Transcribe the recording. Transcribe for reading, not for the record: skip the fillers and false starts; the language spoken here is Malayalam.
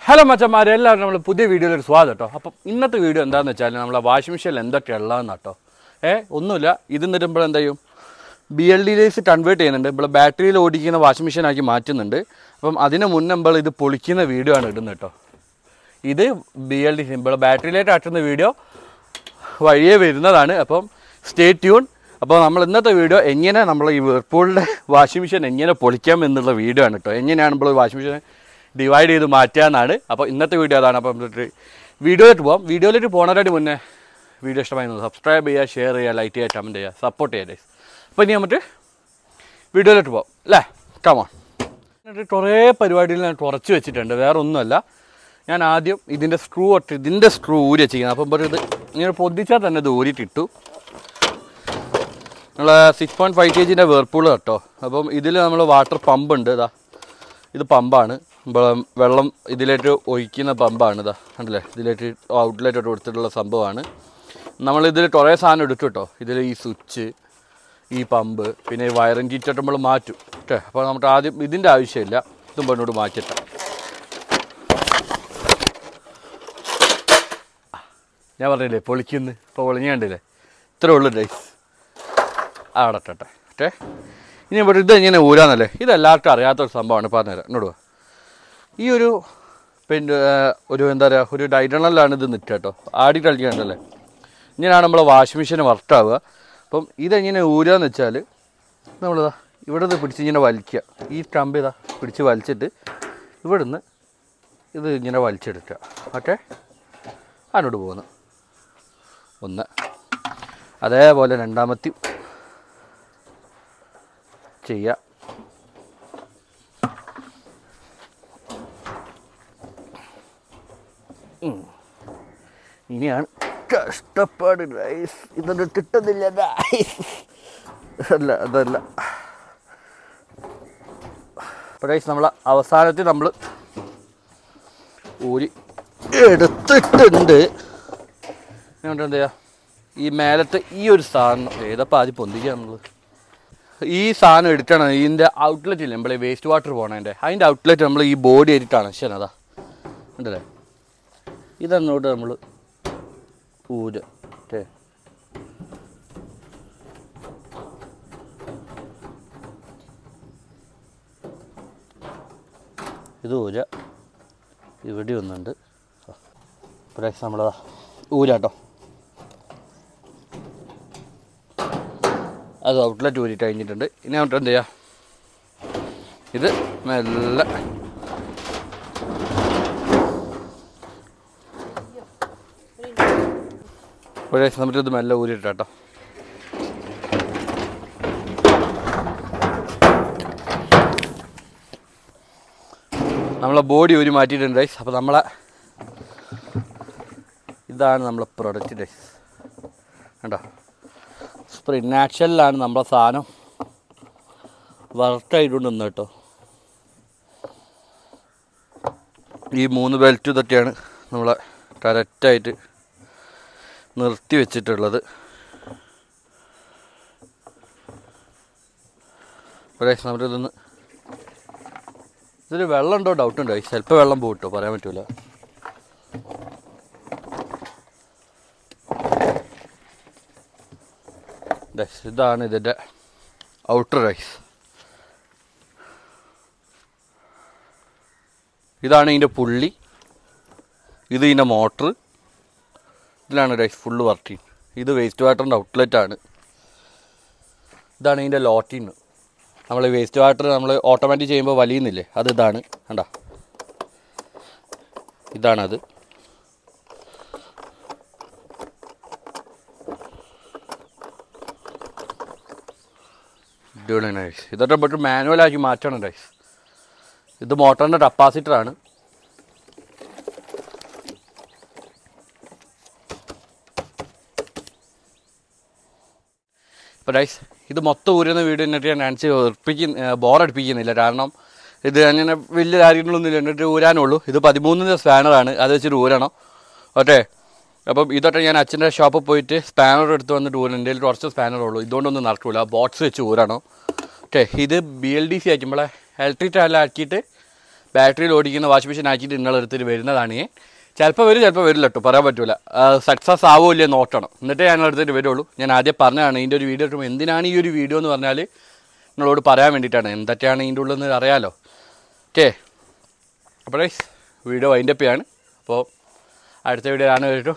ഹലോ മച്ചന്മാരെ, എല്ലാവരും നമ്മൾ പുതിയ വീഡിയോയിലൊരു സ്വാഗതം കേട്ടോ. അപ്പം ഇന്നത്തെ വീഡിയോ എന്താണെന്ന് വെച്ചാൽ നമ്മളെ വാഷിംഗ് മെഷീനിൽ എന്തൊക്കെ ഉള്ളതെന്ന് കേട്ടോ. ഒന്നുമില്ല, ഇത് നിരുമ്പോൾ എന്താ ചെയ്യും, BLDയിലേക്ക് കൺവേർട്ട് ചെയ്യുന്നുണ്ട്. ഇപ്പോൾ ബാറ്ററിയിൽ ഓടിക്കുന്ന വാഷിംഗ് മെഷീനാക്കി മാറ്റുന്നുണ്ട്. അപ്പം അതിന് മുന്നേ നമ്മൾ ഇത് പൊളിക്കുന്ന വീഡിയോ ആണ് ഇടുന്നത് കേട്ടോ. ഇത് BLD ഇപ്പോൾ ബാറ്ററിയിലേക്ക് ആറ്റുന്ന വീഡിയോ വഴിയേ വരുന്നതാണ്. അപ്പം സ്റ്റേ ട്യൂൺ. അപ്പോൾ നമ്മൾ ഇന്നത്തെ വീഡിയോ എങ്ങനെ നമ്മൾ ഈ വേർപൂളിൻ്റെ വാഷിംഗ് മെഷീൻ എങ്ങനെ പൊളിക്കാം എന്നുള്ള വീഡിയോ ആണ് കേട്ടോ. എങ്ങനെയാണ് നമ്മൾ വാഷിംഗ് മെഷീൻ ഡിവൈഡ് ചെയ്ത് മാറ്റാമെന്നാണ്. അപ്പോൾ ഇന്നത്തെ വീഡിയോ അതാണ്. അപ്പോൾ നമുക്ക് വീഡിയോയിലേക്ക് പോകാം. വീഡിയോയിലേക്ക് പോകുന്നതിന് മുന്നേ വീഡിയോ ഇഷ്ടമായി സബ്സ്ക്രൈബ് ചെയ്യുക, ഷെയർ ചെയ്യുക, ലൈക്ക് ചെയ്യുക, കമൻറ്റ് ചെയ്യുക, സപ്പോർട്ട് ചെയ്യുക. അപ്പോൾ ഇനി നമുക്ക് വീഡിയോയിലേക്ക് പോകാം അല്ലേ. കമോൺ. എന്നിട്ട് കുറേ പരിപാടികൾ ഞാൻ കുറച്ച് വെച്ചിട്ടുണ്ട്, വേറെ ഒന്നുമല്ല. ഞാൻ ആദ്യം ഇതിൻ്റെ സ്ക്രൂ ഊരി വെച്ചിരിക്കുന്നത്. അപ്പം ഇത് ഇങ്ങനെ പൊതിച്ചാൽ തന്നെ ഇത് ഊരിട്ടിട്ടു. നമ്മൾ 6.5 kg വേർപൂൾ കേട്ടോ. അപ്പം ഇതിൽ നമ്മൾ വാട്ടർ പമ്പ് ഉണ്ട്. ഇതാ ഇത് പമ്പാണ്, വെള്ളം ഇതിലേക്ക് ഒഴിക്കുന്ന പമ്പാണ്. ഇതാ കണ്ടില്ലേ, ഇതിലേക്ക് ഔട്ട്ലെറ്റ് കൊടുത്തിട്ടുള്ള സംഭവമാണ്. നമ്മളിതിൽ കുറേ സാധനം എടുത്തു കേട്ടോ. ഇതിൽ ഈ സ്വിച്ച്, ഈ പമ്പ്, പിന്നെ ഈ വയറിങ് കിറ്റ് നമ്മൾ മാറ്റും ഓക്കെ. അപ്പോൾ നമുക്ക് ആദ്യം ഇതിൻ്റെ ആവശ്യമില്ല, ഇതും പെണ്ണോട് മാറ്റിട്ട. ഞാൻ പറഞ്ഞില്ലേ പൊളിക്കുന്നു, ഇപ്പോൾ പൊളിഞ്ഞാണ്ടില്ലേ. ഇത്രേ ഉള്ളൂ ഡേയ്സ്. അവിടെ ഇട്ടെ ഓക്കെ. ഇനി ഇവിടെ ഇത് ഇങ്ങനെ ഊരാന്നല്ലേ, ഇതെല്ലാവർക്കും അറിയാത്തൊരു സംഭവമാണ്. പറഞ്ഞുതരാം എന്നോട്. ഈ ഒരു പിന്നെ എന്താ പറയുക, ഒരു ഡൈഡണലാണ് ഇത് നിൽക്കുക കേട്ടോ. ആടി കളിക്കണ്ടല്ലേ. ഇങ്ങനെയാണ് നമ്മളെ വാഷിംഗ് മെഷീൻ വർക്കാവുക. അപ്പം ഇതെങ്ങനെ ഊരാന്ന് വെച്ചാൽ നമ്മളിതാ ഇവിടെ നിന്ന് പിടിച്ച് ഇങ്ങനെ വലിക്കുക. ഈ കമ്പ് ഇതാ പിടിച്ച് വലിച്ചിട്ട് ഇവിടുന്ന് ഇത് ഇങ്ങനെ വലിച്ചെടുക്കുക ഓക്കെ. അതിനോട് പോകുന്നു ഒന്ന്. അതേപോലെ രണ്ടാമത്തെ ചെയ്യുക. ഇനിയാണ് കഷ്ടപ്പാട് ഗൈസ്. ഇതൊന്നും കിട്ടുന്നില്ല ഗൈസ്. അതല്ല അപ്പോൾ ഗൈസ് നമ്മൾ അവസാനത്തിൽ നമ്മൾ ഊരി എടുത്തിട്ടുണ്ട്. എന്നിട്ട് എന്താ ചെയ്യുക, ഈ മേലത്തെ ഈ ഒരു സാധനം ഏതപ്പോൾ ആദ്യം പൊന്തിക്കുക എന്നുള്ളത്, ഈ സാധനം എടുക്കണം. ഇതിൻ്റെ ഔട്ട്ലെറ്റ് ഇല്ലേ, നമ്മൾ വേസ്റ്റ് വാട്ടർ പോകണതിൻ്റെ അതിൻ്റെ ഔട്ട്ലെറ്റ് നമ്മൾ ഈ ബോഡി ആയിട്ട് കണക്ഷൻ അതാ ഉണ്ടല്ലേ. ഇതെന്നോട്ട് നമ്മൾ ഊര ഓക്കെ. ഇത് ഊര ഇവിടെ ഒന്നുണ്ട്. പ്രേക്ഷ നമ്മളതാ ഊരാട്ടോ. അത് ഔട്ട്ലെറ്റ് ഊരി കഴിഞ്ഞിട്ടുണ്ട്. ഇനി നമുക്ക് എന്ത് ചെയ്യാം, ഇത് മെല്ലെ ഒരേ സമയത്ത് ഇത് മെല്ലെ ഊരിട്ടാട്ടോ. നമ്മളെ ബോഡി ഊരി മാറ്റിയിട്ടുണ്ട് ഗൈസ്. അപ്പോൾ നമ്മളെ ഇതാണ് നമ്മളെ പ്രൊഡക്റ്റ് ഗൈസ്. കണ്ടോ, സ്പ്രിംഗ് ആക്ഷനിലാണ് നമ്മളെ സാധനം വർക്കായിട്ടുണ്ട് നിന്ന് കേട്ടോ. ഈ 3 ബെൽറ്റ് ഇതൊക്കെയാണ് നമ്മളെ കറക്റ്റായിട്ട് നിർത്തി വെച്ചിട്ടുള്ളത്. ഒരേ സമയത്ത് ഇതൊന്ന് ഇതിൽ വെള്ളം ഉണ്ടോ ഡൗട്ടുണ്ട്. ചിലപ്പോൾ വെള്ളം പോകും കേട്ടോ, പറയാൻ പറ്റില്ല. ഇതാണ് ഇതിൻ്റെ ഔട്ടർ റൈസ്. ഇതാണ് ഇതിൻ്റെ പുള്ളി, ഇത് ഇതിൻ്റെ മോട്ടർ. ഇതിലാണ് റൈസ് ഫുള്ള് വർക്കിങ്. ഇത് വേസ്റ്റ് വാട്ടറിൻ്റെ ഔട്ട്ലെറ്റാണ്. ഇതാണ് ഇതിൻ്റെ ലോട്ടിന്. നമ്മൾ വേസ്റ്റ് വാട്ടർ നമ്മൾ ഓട്ടോമാറ്റിക് ചെയ്യുമ്പോൾ വലിയുന്നില്ലേ, അത് ഇതാണ് കണ്ടോ. ഇതാണത്. നൈസ്. ഇതൊക്കെ ബട്ട് മാനുവലാക്കി മാറ്റണം ഗൈസ്. ഇത് മോട്ടറിൻ്റെ കപ്പാസിറ്ററാണ്. ഇപ്പോൾ ഗൈസ് ഇത് മൊത്തം ഊരുന്ന വീഡിയോ എന്നിട്ട് ഞാൻ ബോറടിപ്പിക്കുന്നില്ല. കാരണം ഇത് അങ്ങനെ വലിയ കാര്യങ്ങളൊന്നുമില്ല, എന്നിട്ട് ഊരാനുള്ളൂ. ഇത് 13 സ്പാനറാണ്, അത് വെച്ചിട്ട് ഊരണം ഓക്കെ. അപ്പം ഇതൊക്കെ ഞാൻ അച്ഛൻ്റെ ഷോപ്പിൽ പോയിട്ട് സ്പാനർ എടുത്ത് വന്നിട്ട് ഊരണം. എൻ്റെ കയ്യിൽ കുറച്ച് സ്പാനറുള്ളൂ, ഇതുകൊണ്ടൊന്നും നടക്കില്ല. ബോക്സ് വെച്ച് ഊരണം ഓക്കെ. ഇത് BLDC ആക്കി നമ്മളെ ഇലക്ട്രിക് ചാനലാക്കിയിട്ട് ബാറ്ററിയിൽ ഓടിക്കുന്ന വാഷിംഗ് മെഷീൻ ആക്കിയിട്ട് നിങ്ങളെടുത്തിട്ട് വരുന്നതാണ്. ചിലപ്പോൾ വരും ചിലപ്പോൾ വരില്ല കേട്ടോ, പറയാൻ പറ്റില്ല. സക്സസ് ആവുമല്ലേ നോക്കണം, എന്നിട്ടേ ഞാൻ എടുത്തിട്ട് വരുള്ളൂ. ഞാൻ ആദ്യം പറഞ്ഞതാണ് ഇതിൻ്റെ ഒരു വീഡിയോ ഇട്ടുമ്പോൾ എന്തിനാണ് ഈ ഒരു വീഡിയോ എന്ന് പറഞ്ഞാൽ നിങ്ങളോട് പറയാൻ വേണ്ടിയിട്ടാണ് എന്തൊക്കെയാണ് ഇതിൻ്റെ ഉള്ളതെന്ന് അറിയാമല്ലോ. ഓക്കെ, അപ്പോൾ വീഡിയോ വൈൻഡപ്പ് ചെയ്യാണ്. അപ്പോൾ അടുത്ത വീഡിയോ ആണ് കേട്ടോ.